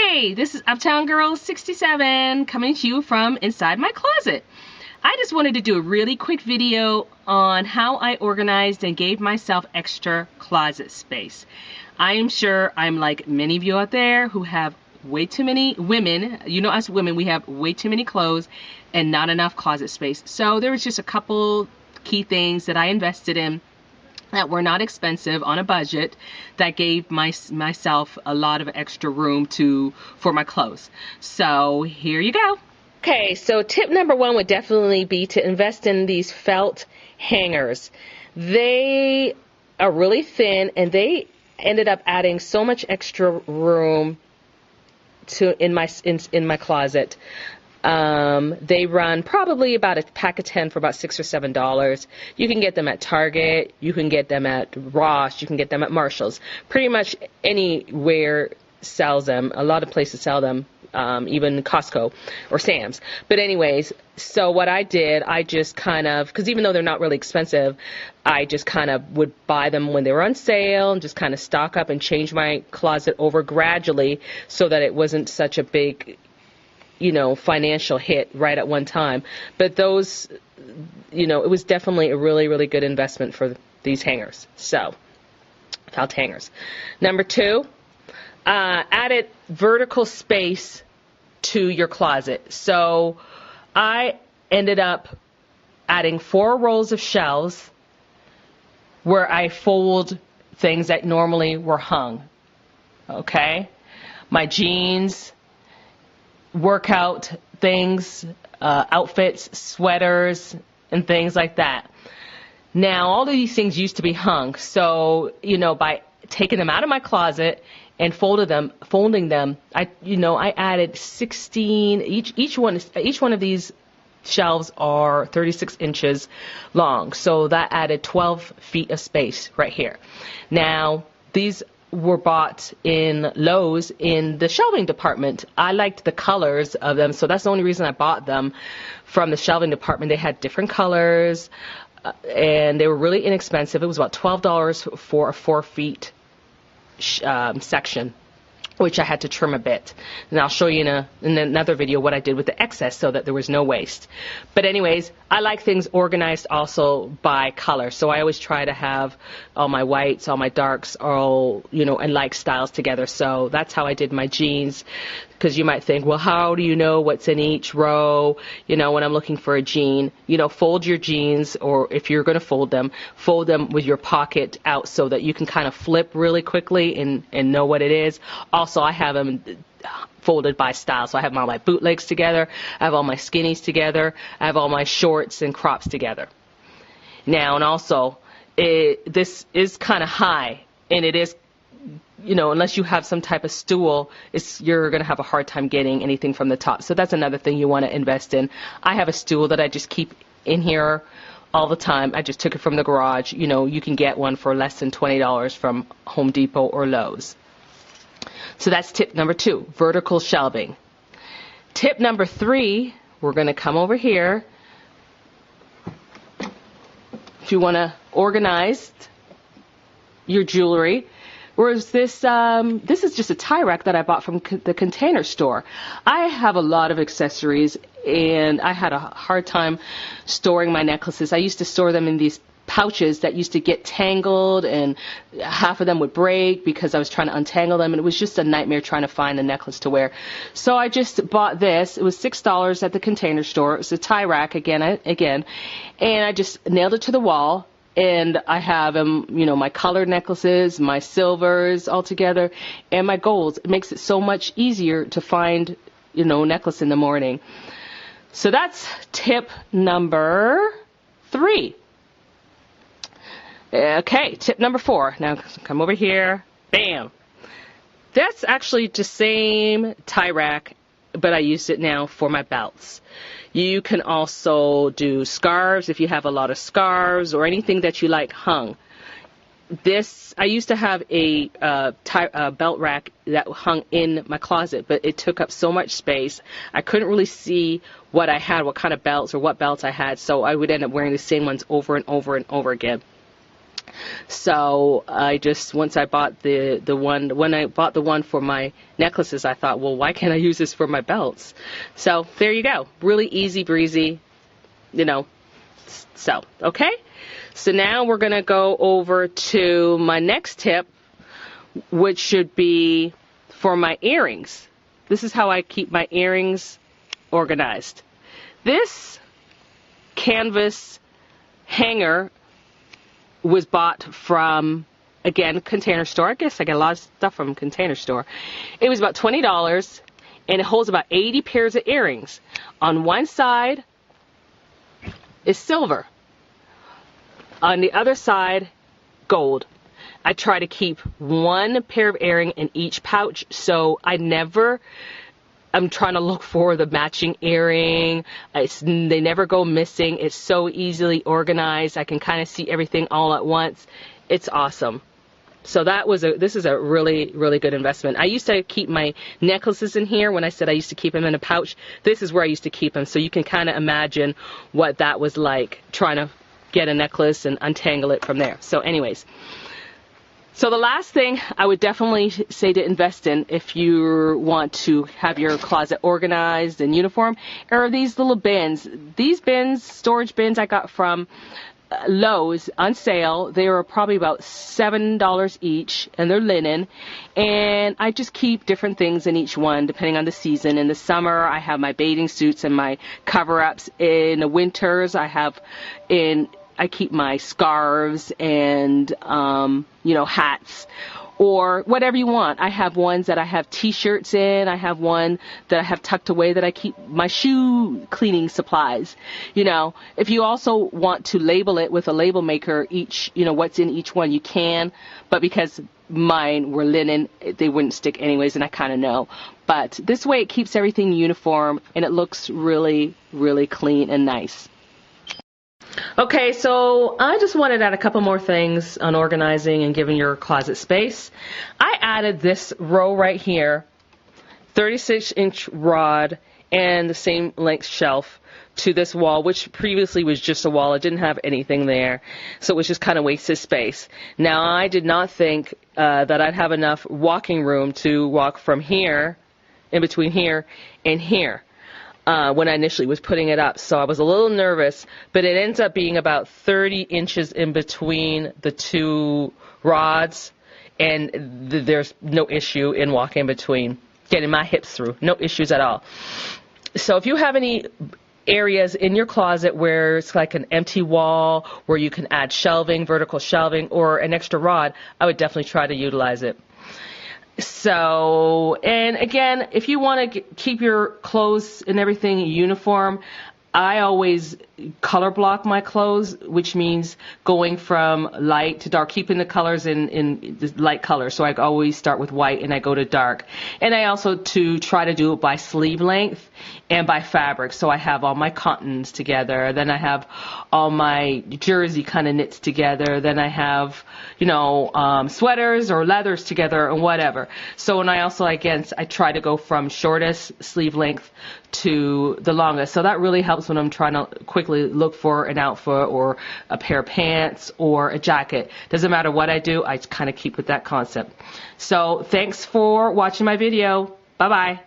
Hey, this is Uptown Girl 67 coming to you from inside my closet. I just wanted to do a really quick video on how I organized and gave myself extra closet space. I am sure I'm like many of you out there who have way too many women. You know, us women, we have way too many clothes and not enough closet space. So there was just a couple key things that I invested in that were not expensive on a budget that gave myself a lot of extra room for my clothes. So here you go. Okay, so tip number one would definitely be to invest in these felt hangers. They are really thin and they ended up adding so much extra room in my closet. They run probably about a pack of 10 for about $6 or $7. You can get them at Target, you can get them at Ross, you can get them at Marshall's. Pretty much anywhere sells them. A lot of places sell them, even Costco or Sam's. But anyways, so what I did, I just kind of, because even though they're not really expensive, I just kind of would buy them when they were on sale and just kind of stock up and change my closet over gradually so that it wasn't such a big, financial hit right at one time. But those, it was definitely a really, really good investment for these hangers. So, felt hangers. Number two, added vertical space to your closet. So, I ended up adding 4 rows of shelves where I fold things that normally were hung. Okay? My jeans, workout things, outfits, sweaters, and things like that. Now, all of these things used to be hung, so, by taking them out of my closet and folding them, I added 16, each one of these shelves are 36 inches long, so that added 12 feet of space right here. Now, these were bought in Lowe's in the shelving department. I liked the colors of them, so that's the only reason I bought them from the shelving department. They had different colors, and they were really inexpensive. It was about $12 for a 4 feet section, which I had to trim a bit. And I'll show you in another video what I did with the excess so that there was no waste. But anyways, I like things organized also by color. So I always try to have all my whites, all my darks, all, and like styles together. So that's how I did my jeans. Because you might think, well, how do you know what's in each row? When I'm looking for a jean, fold your jeans, or if you're going to fold them with your pocket out so that you can kind of flip really quickly and know what it is. Also, I have them folded by style. So I have all my bootlegs together. I have all my skinnies together. I have all my shorts and crops together. Now, and also, this is kind of high, and it is, unless you have some type of stool, you're going to have a hard time getting anything from the top. So that's another thing you want to invest in. I have a stool that I just keep in here all the time. I just took it from the garage. You can get one for less than $20 from Home Depot or Lowe's. So that's tip number 2, vertical shelving. Tip number 3, we're going to come over here. If you want to organize your jewelry, whereas this is just a tie rack that I bought from the Container Store. I have a lot of accessories, and I had a hard time storing my necklaces. I used to store them in these pouches that used to get tangled, and half of them would break because I was trying to untangle them, and it was just a nightmare trying to find a necklace to wear. So I just bought this. It was $6 at the Container Store. It was a tie rack again, and I just nailed it to the wall. And I have my colored necklaces, my silvers all together, and my golds. It makes it so much easier to find, necklace in the morning. So that's tip number 3. Okay, tip number 4. Now come over here. Bam. That's actually the same tie rack, but I used it now for my belts. You can also do scarves if you have a lot of scarves or anything that you like hung. I used to have a belt rack that hung in my closet, but it took up so much space. I couldn't really see what I had, what kind of belts or what belts I had, so I would end up wearing the same ones over and over and over again. So I just, once I bought the one, when I bought the one for my necklaces, I thought, well, why can't I use this for my belts? So there you go. Really easy breezy, you know. So, okay. So now we're going to go over to my next tip, which should be for my earrings. This is how I keep my earrings organized. This canvas hanger was bought from, again, Container Store. I guess I get a lot of stuff from Container Store. It was about $20, and it holds about 80 pairs of earrings. On one side is silver. On the other side, gold. I try to keep one pair of earring in each pouch, so I'm trying to look for the matching earring. They never go missing. It's so easily organized. I can kind of see everything all at once. It's awesome. So this is a really, really good investment. I used to keep my necklaces in here. When I said I used to keep them in a pouch, this is where I used to keep them. So you can kind of imagine what that was like, trying to get a necklace and untangle it from there. So anyways. So the last thing I would definitely say to invest in if you want to have your closet organized and uniform are these little bins. These bins, storage bins I got from Lowe's on sale. They were probably about $7 each, and they're linen. And I just keep different things in each one depending on the season. In the summer, I have my bathing suits and my cover-ups. In the winters, I keep my scarves and, hats or whatever you want. I have ones that I have t-shirts in. I have one that I have tucked away that I keep my shoe cleaning supplies. If you also want to label it with a label maker, what's in each one, you can. But because mine were linen, they wouldn't stick anyways, and I kind of know. But this way it keeps everything uniform, and it looks really, really clean and nice. Okay, so I just wanted to add a couple more things on organizing and giving your closet space. I added this row right here, 36-inch rod and the same length shelf to this wall, which previously was just a wall. It didn't have anything there, so it was just kind of wasted space. Now, I did not think that I'd have enough walking room to walk from here, in between here and here. When I initially was putting it up, so I was a little nervous, but it ends up being about 30 inches in between the two rods, and there's no issue in walking between, getting my hips through, no issues at all. So if you have any areas in your closet where it's like an empty wall, where you can add shelving, vertical shelving, or an extra rod, I would definitely try to utilize it. So, and again, if you want to keep your clothes and everything uniform, I always color block my clothes, which means going from light to dark, keeping the colors in the light color. So I always start with white and I go to dark. And I also try to do it by sleeve length and by fabric. So I have all my cottons together. Then I have all my jersey kind of knits together. Then I have, sweaters or leathers together and whatever. So, and I also, again, I try to go from shortest sleeve length to the longest. So that really helps when I'm trying to quickly look for an outfit or a pair of pants or a jacket. Doesn't matter what I do, I kind of keep with that concept. So thanks for watching my video. Bye-bye.